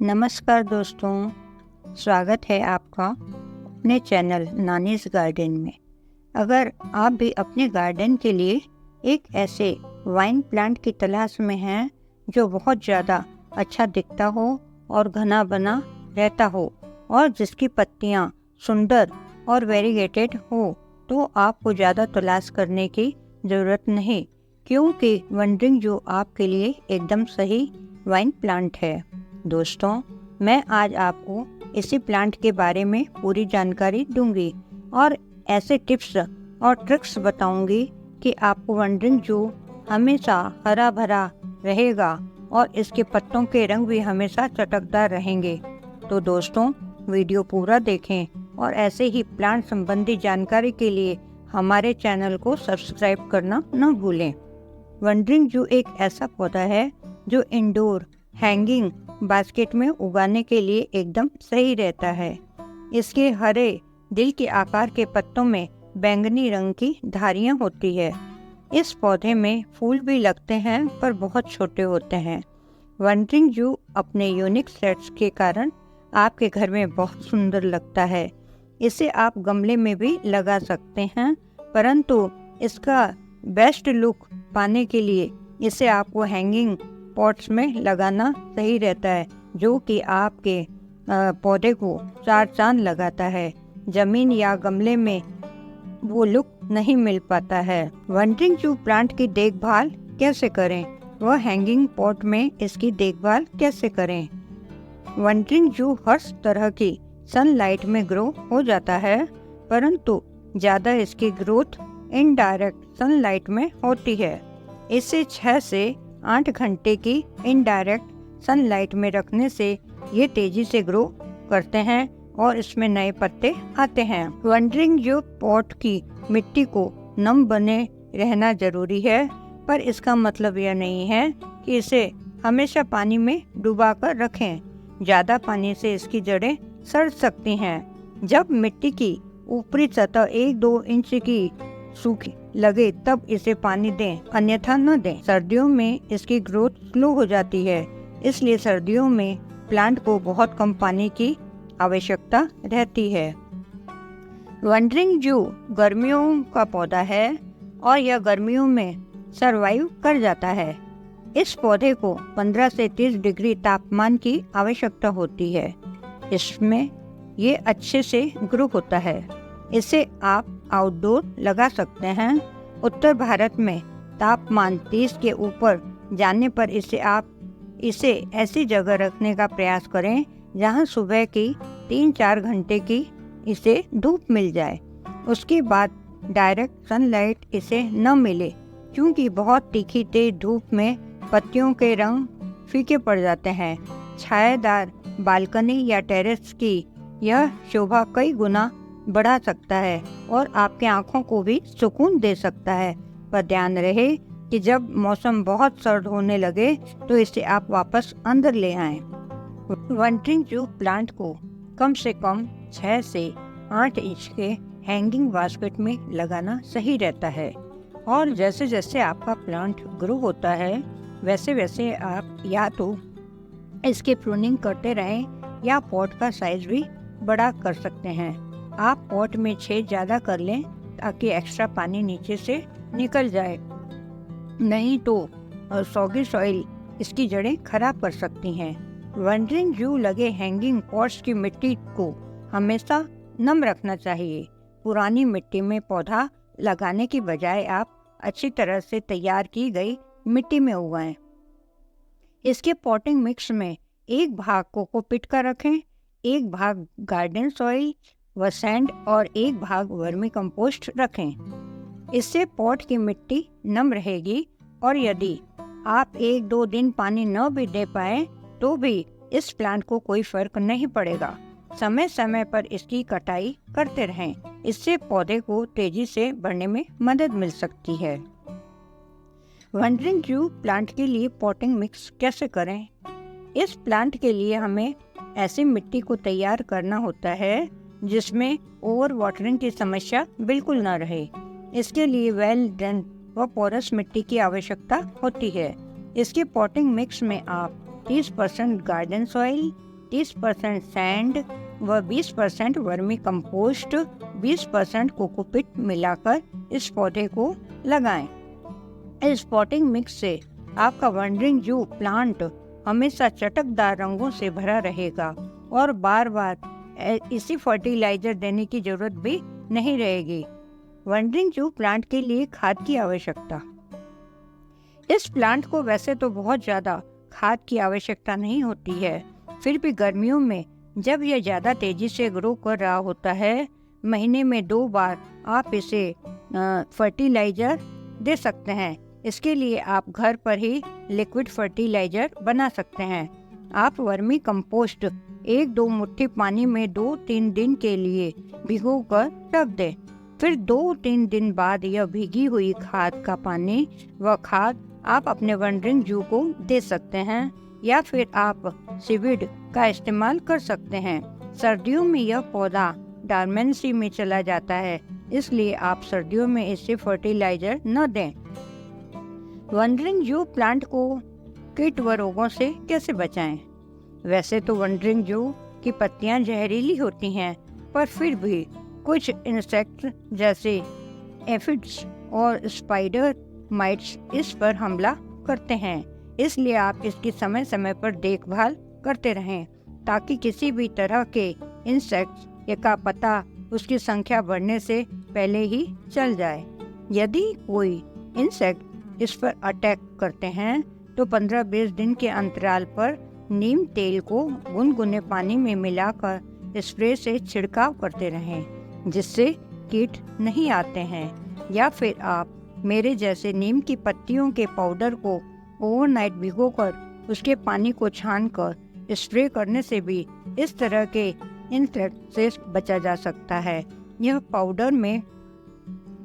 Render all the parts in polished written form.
नमस्कार दोस्तों, स्वागत है आपका अपने चैनल नानीज गार्डन में। अगर आप भी अपने गार्डन के लिए एक ऐसे वाइन प्लांट की तलाश में हैं जो बहुत ज़्यादा अच्छा दिखता हो और घना बना रहता हो और जिसकी पत्तियां सुंदर और वेरीगेटेड हो, तो आपको ज़्यादा तलाश करने की ज़रूरत नहीं, क्योंकि वनड्रिंग जो आपके लिए एकदम सही वाइन प्लांट है। दोस्तों, मैं आज आपको इसी प्लांट के बारे में पूरी जानकारी दूंगी और ऐसे टिप्स और ट्रिक्स बताऊंगी कि आपको वनड्रिंग जो हमेशा हरा भरा रहेगा और इसके पत्तों के रंग भी हमेशा चटकदार रहेंगे। तो दोस्तों, वीडियो पूरा देखें और ऐसे ही प्लांट संबंधी जानकारी के लिए हमारे चैनल को सब्सक्राइब करना न भूलें। वनड्रिंग जो एक ऐसा पौधा है जो इंडोर हैंगिंग बास्केट में उगाने के लिए एकदम सही रहता है। इसके हरे दिल के आकार के पत्तों में बैंगनी रंग की धारियां होती है। इस पौधे में फूल भी लगते हैं पर बहुत छोटे होते हैं। वनड्रिंग जू अपने यूनिक सेट्स के कारण आपके घर में बहुत सुंदर लगता है। इसे आप गमले में भी लगा सकते हैं, परंतु इसका बेस्ट लुक पाने के लिए इसे आपको हैंगिंग पॉट्स में लगाना सही रहता है, जो कि आपके पौधे को चार चांद लगाता है। जमीन या गमले में वो लुक नहीं मिल पाता है। वनड्रिंग जू प्लांट की देखभाल कैसे करें, वह हैंगिंग पॉट में इसकी देखभाल कैसे करें। वनड्रिंग जू हर तरह की सनलाइट में ग्रो हो जाता है, परंतु ज़्यादा इसकी ग्रोथ इनडायरेक्ट सनलाइट में होती है। इसे 6 से 8 घंटे की इनडायरेक्ट सनलाइट में रखने से ये तेजी से ग्रो करते हैं और इसमें नए पत्ते आते हैं। वनड्रिंग जो पॉट की मिट्टी को नम बने रहना जरूरी है, पर इसका मतलब यह नहीं है कि इसे हमेशा पानी में डुबा कर रखें। ज़्यादा पानी से इसकी जड़ें सड़ सकती हैं। जब मिट्टी की ऊपरी सतह 1-2 इंच की सूखी लगे तब इसे पानी दें, अन्यथा न दें। सर्दियों में इसकी ग्रोथ स्लो हो जाती है, इसलिए सर्दियों में प्लांट को बहुत कम पानी की आवश्यकता रहती है। वनड्रिंग जू गर्मियों का पौधा है और यह गर्मियों में सरवाइव कर जाता है। इस पौधे को 15 से 30 डिग्री तापमान की आवश्यकता होती है। इसमें ये अच्छे से ग्रो होता है। इसे आप आउटडोर लगा सकते हैं। उत्तर भारत में तापमान 30 के ऊपर जाने पर इसे ऐसी जगह रखने का प्रयास करें जहां सुबह की 3-4 घंटे की इसे धूप मिल जाए। उसके बाद डायरेक्ट सनलाइट इसे न मिले, क्योंकि बहुत तीखी तेज धूप में पत्तियों के रंग फीके पड़ जाते हैं। छायादार बालकनी या टेरेस की यह शोभा कई गुना बढ़ा सकता है और आपके आँखों को भी सुकून दे सकता है। पर ध्यान रहे कि जब मौसम बहुत सर्द होने लगे तो इसे आप वापस अंदर ले आएं। वनड्रिंग जू प्लांट को कम से कम 6 से 8 इंच के हैंगिंग बास्केट में लगाना सही रहता है। और जैसे जैसे आपका प्लांट ग्रो होता है, वैसे वैसे आप या तो इसके प्रूनिंग करते रहें या पॉट का साइज भी बड़ा कर सकते हैं। आप पॉट में छेद ज़्यादा कर लें ताकि एक्स्ट्रा पानी नीचे से निकल जाए, नहीं तो सॉगी सॉइल इसकी जड़ें खराब कर सकती हैं। वनड्रिंग जू लगे हैंगिंग पॉट्स की मिट्टी को हमेशा नम रखना चाहिए। पुरानी मिट्टी में पौधा लगाने की बजाय आप अच्छी तरह से तैयार की गई मिट्टी में उगाएं। इसके पॉटिंग मिक्स में 1 भाग कोकोपीट का रखें, 1 भाग गार्डन सॉइल व सैंड और 1 भाग वर्मी कंपोस्ट रखें। इससे पॉट की मिट्टी नम रहेगी और यदि आप 1-2 दिन पानी न भी दे पाए तो भी इस प्लांट को कोई फर्क नहीं पड़ेगा। समय समय पर इसकी कटाई करते रहें, इससे पौधे को तेजी से बढ़ने में मदद मिल सकती है। वनड्रिंग जू प्लांट के लिए पॉटिंग मिक्स कैसे करें। इस प्लांट के लिए हमें ऐसी मिट्टी को तैयार करना होता है जिसमें ओवर वाटरिंग की समस्या बिल्कुल न रहे। इसके लिए वेल ड्रेन व पोरस मिट्टी की आवश्यकता होती है। इसके पॉटिंग मिक्स में आप 30% गार्डन सॉइल 30% सैंड व 20% वर्मी कंपोस्ट, 20% कोकोपीट मिलाकर इस पौधे को लगाएं। इस पॉटिंग मिक्स से आपका वंडरिंग जू प्लांट हमेशा चटकदार रंगों से भरा रहेगा और बार बार इसी फर्टिलाइजर देने की जरूरत भी नहीं रहेगी। वंडरिंग जू प्लांट के लिए खाद की आवश्यकता। इस प्लांट को वैसे तो बहुत ज़्यादा खाद की आवश्यकता नहीं होती है, फिर भी गर्मियों में जब यह ज़्यादा तेज़ी से ग्रो कर रहा होता है, महीने में 2 बार आप इसे फर्टिलाइज़र दे सकते हैं। इसके लिए आप घर पर ही लिक्विड फर्टिलाइज़र बना सकते हैं। आप वर्मी कंपोस्ट 1-2 मुट्ठी पानी में 2-3 दिन के लिए भिगोकर रख दें। फिर 2-3 दिन बाद यह भीगी हुई खाद का पानी व खाद आप अपने वंडरिंग जू को दे सकते हैं या फिर आप सीवीड का इस्तेमाल कर सकते हैं। सर्दियों में यह पौधा डॉर्मेंसी में चला जाता है, इसलिए आप सर्दियों में इसे फर्टिलाइजर न दें। वंडरिंग जू प्लांट को कीट व रोगों से कैसे बचाएं? वैसे तो वंडरिंग जू की पत्तियां जहरीली होती हैं, पर फिर भी कुछ इंसेक्ट जैसे एफिड्स और स्पाइडर माइट्स इस पर हमला करते हैं, इसलिए आप इसकी समय समय पर देखभाल करते रहें ताकि किसी भी तरह के इंसेक्ट का पता उसकी संख्या बढ़ने से पहले ही चल जाए। यदि कोई इंसेक्ट इस पर अटैक करते हैं तो 15-20 दिन के अंतराल पर नीम तेल को गुनगुने पानी में मिलाकर स्प्रे से छिड़काव करते रहें, जिससे कीट नहीं आते हैं। या फिर आप मेरे जैसे नीम की पत्तियों के पाउडर को ओवरनाइट भिगोकर उसके पानी को छानकर स्प्रे करने से भी इस तरह के इंसेक्ट से बचा जा सकता है। यह पाउडर मैं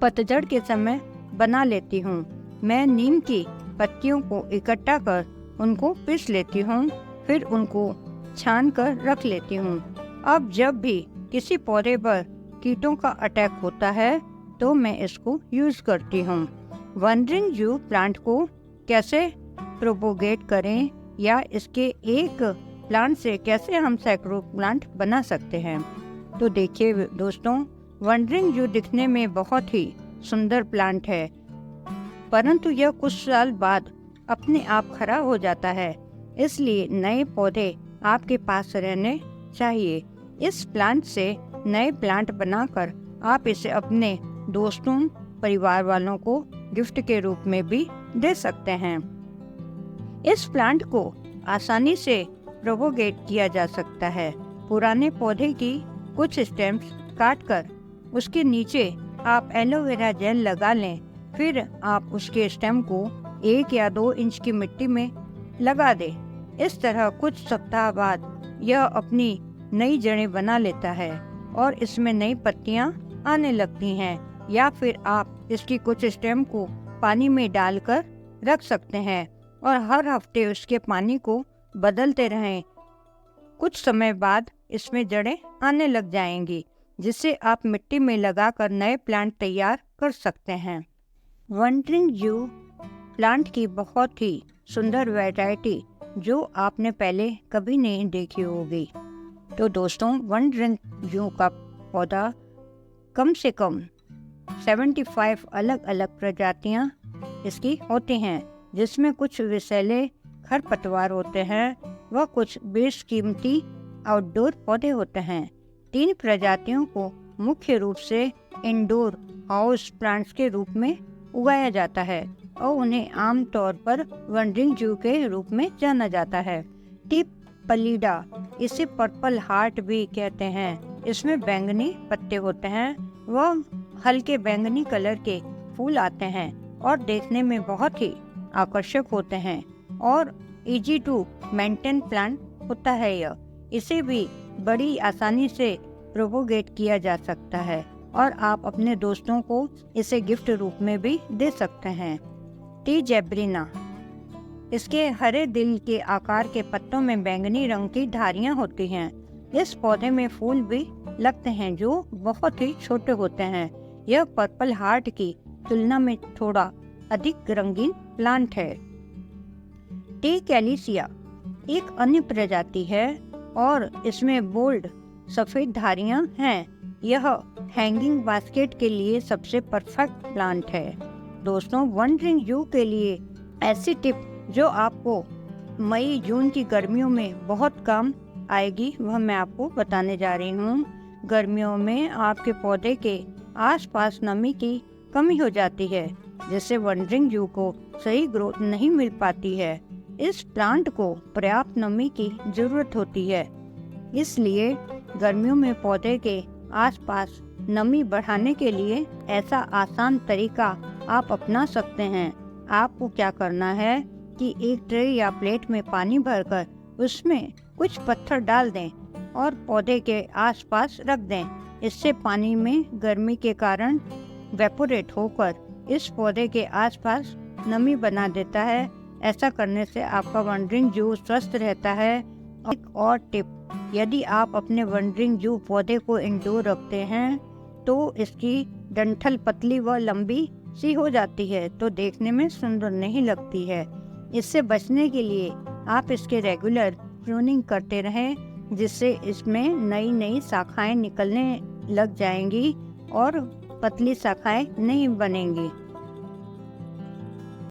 पतझड़ के समय बना लेती हूँ। मैं नीम की पत्तियों को इकट्ठा कर उनको पीस लेती हूँ, फिर उनको छान कर रख लेती हूँ। अब जब भी किसी पौधे पर कीटों का अटैक होता है तो मैं इसको यूज करती हूँ। वंडरिंग जू प्लांट को कैसे प्रोपोगेट करें या इसके एक प्लांट से कैसे हम सैकड़ों प्लांट बना सकते हैं? तो देखिए दोस्तों, वंडरिंग जू दिखने में बहुत ही सुंदर प्लांट है, परंतु यह कुछ साल बाद अपने आप खराब हो जाता है, इसलिए नए पौधे आपके पास रहने चाहिए। इस प्लांट से नए प्लांट बनाकर आप इसे अपने दोस्तों, परिवार वालों को गिफ्ट के रूप में भी दे सकते हैं। इस प्लांट को आसानी से प्रोपोगेट किया जा सकता है। पुराने पौधे की कुछ स्टेम्स काटकर उसके नीचे आप एलोवेरा जेल लगा लें, फिर आप उसके स्टेम को 1 या 2 इंच की मिट्टी में लगा दें। इस तरह कुछ सप्ताह बाद यह अपनी नई जड़ें बना लेता है और इसमें नई पत्तियां आने लगती हैं। या फिर आप इसकी कुछ स्टेम को पानी में डालकर रख सकते हैं और हर हफ्ते उसके पानी को बदलते रहें। कुछ समय बाद इसमें जड़ें आने लग जाएंगी, जिससे आप मिट्टी में लगाकर नए प्लांट तैयार कर सकते हैं। वंडरिंग जू प्लांट की बहुत ही सुंदर वैरायटी जो आपने पहले कभी नहीं देखी होगी। तो दोस्तों, वंडरिंग जू का पौधा कम से कम 75 अलग अलग प्रजातियां इसकी होती हैं, जिसमें कुछ विषैले खरपतवार होते हैं व कुछ बेशकीमती आउटडोर पौधे होते हैं। 3 प्रजातियों को मुख्य रूप से इंडोर हाउस प्लांट्स के रूप में उगाया जाता है और उन्हें आमतौर पर वंडरिंग जू के रूप में जाना जाता है। टिप पलीडा, इसे पर्पल हार्ट भी कहते हैं। इसमें बैंगनी पत्ते होते हैं व हल्के बैंगनी कलर के फूल आते हैं और देखने में बहुत ही आकर्षक होते हैं और इजी टू मेंटेन प्लांट होता है। इसे भी बड़ी आसानी से प्रोपोगेट किया जा सकता है और आप अपने दोस्तों को इसे गिफ्ट रूप में भी दे सकते हैं। टी जेब्रिना, इसके हरे दिल के आकार के पत्तों में बैंगनी रंग की धारियां होती हैं। इस पौधे में फूल भी लगते हैं जो बहुत ही छोटे होते हैं। यह पर्पल हार्ट की तुलना में थोड़ा अधिक रंगीन प्लांट है। टी कैलिसिया एक अन्य प्रजाति है और इसमें बोल्ड सफ़ेद धारियाँ हैं। यह हैंगिंग बास्केट के लिए सबसे परफेक्ट प्लांट है। दोस्तों, वंडरिंग यू के लिए ऐसी टिप जो आपको मई जून की गर्मियों में बहुत काम आएगी, वह मैं आपको बताने जा रही हूँ। गर्मियों में आपके पौधे के आसपास नमी की कमी हो जाती है, जिससे वंडरिंग यू को सही ग्रोथ नहीं मिल पाती है। इस प्लांट को पर्याप्त नमी की जरूरत होती है, इसलिए गर्मियों में पौधे के आसपास नमी बढ़ाने के लिए ऐसा आसान तरीका आप अपना सकते हैं। आपको क्या करना है कि एक ट्रे या प्लेट में पानी भरकर उसमें कुछ पत्थर डाल दें और पौधे के आसपास रख दें। इससे पानी में गर्मी के कारण वेपोरेट होकर इस पौधे के आसपास नमी बना देता है। ऐसा करने से आपका वंडरिंग यू स्वस्थ रहता है। एक और टिप, यदि आप अपने वंडरिंग यू पौधे को इंडोर रखते हैं तो इसकी डंठल पतली व लंबी सी हो जाती है, तो देखने में सुंदर नहीं लगती है। इससे बचने के लिए आप इसके रेगुलर प्रूनिंग करते रहें, जिससे इसमें नई नई शाखाएं निकलने लग जाएंगी और पतली शाखाएं नहीं बनेंगी।